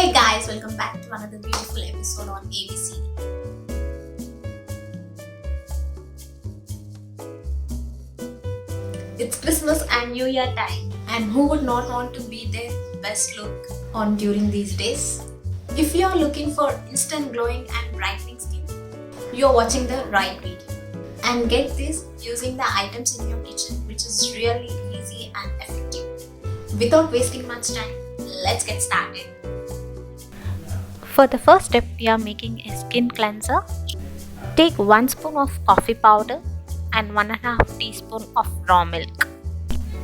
Hey guys, welcome back to another beautiful episode on ABC. It's Christmas and New Year time, and who would not want to be their best look on during these days? If you are looking for instant glowing and brightening skin, you are watching the right video. And get this using the items in your kitchen, which is really easy and effective. Without wasting much time, let's get started. For the first step, we are making a skin cleanser. Take 1 spoon of coffee powder and 1.5 teaspoon of raw milk.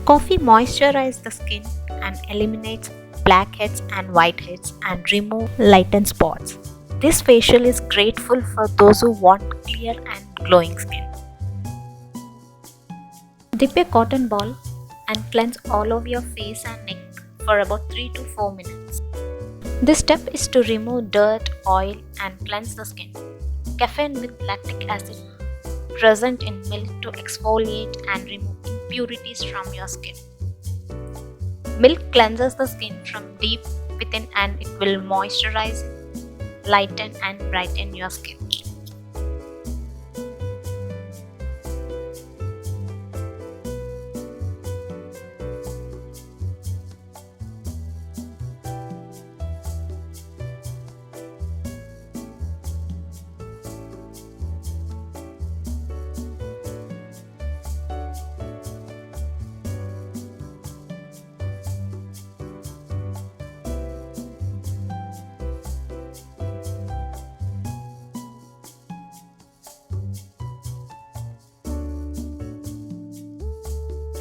Coffee moisturizes the skin and eliminates blackheads and whiteheads and remove lighten spots. This facial is grateful for those who want clear and glowing skin. Dip a cotton ball and cleanse all over your face and neck for about 3 to 4 minutes. This step is to remove dirt, oil and cleanse the skin. Caffeine with lactic acid present in milk to exfoliate and remove impurities from your skin. Milk cleanses the skin from deep within and it will moisturize, lighten and brighten your skin.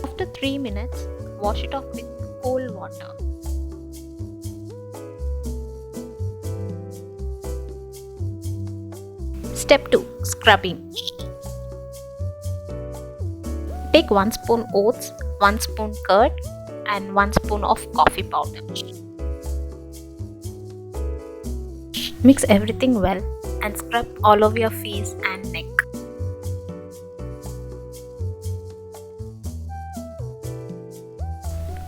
After 3 minutes, wash it off with cold water. Step 2. Scrubbing. Take 1 spoon oats, 1 spoon curd and 1 spoon of coffee powder. Mix everything well and scrub all over your face and neck.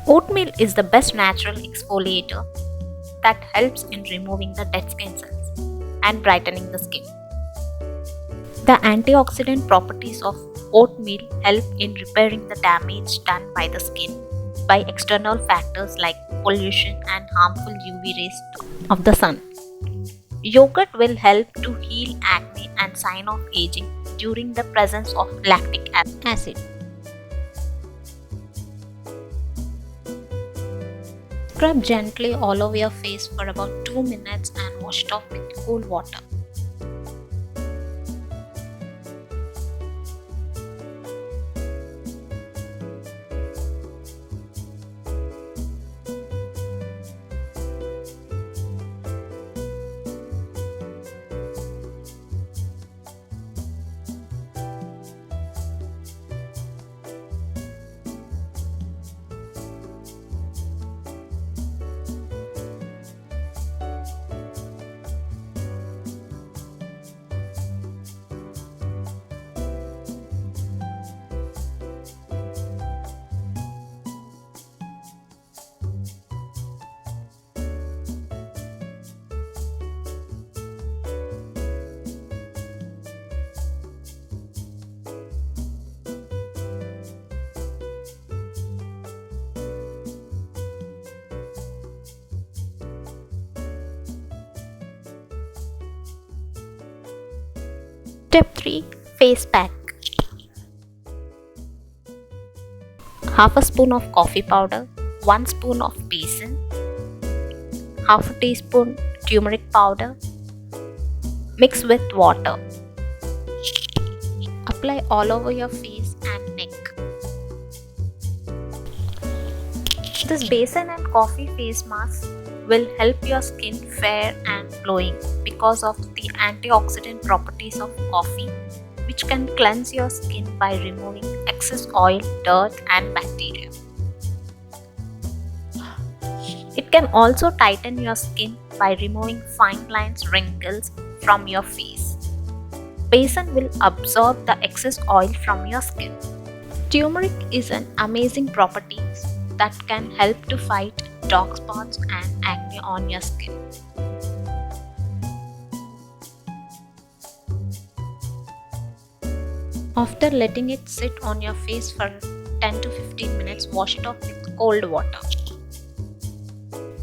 Oatmeal is the best natural exfoliator that helps in removing the dead skin cells and brightening the skin. The antioxidant properties of oatmeal help in repairing the damage done by the skin by external factors like pollution and harmful UV rays of the sun. Yogurt will help to heal acne and sign of aging during the presence of lactic acid. Scrub gently all over your face for about 2 minutes and wash it off with cool water. Step 3. Face pack. Half a spoon of coffee powder, 1 spoon of besan, half a teaspoon turmeric powder. Mix with water. Apply all over your face and neck. This besan and coffee face mask will help your skin fair and glowing because of the antioxidant properties of coffee, which can cleanse your skin by removing excess oil, dirt and bacteria. It can also tighten your skin by removing fine lines, wrinkles from your face. Besan will absorb the excess oil from your skin. Turmeric is an amazing property that can help to fight dark spots and acne on your skin. After letting it sit on your face for 10 to 15 minutes, wash it off with cold water.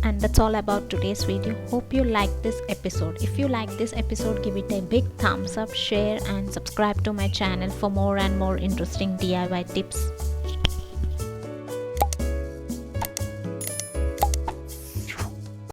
And that's all about today's video. Hope you liked this episode. If you like this episode, give it a big thumbs up, share and subscribe to my channel for more and more interesting DIY tips.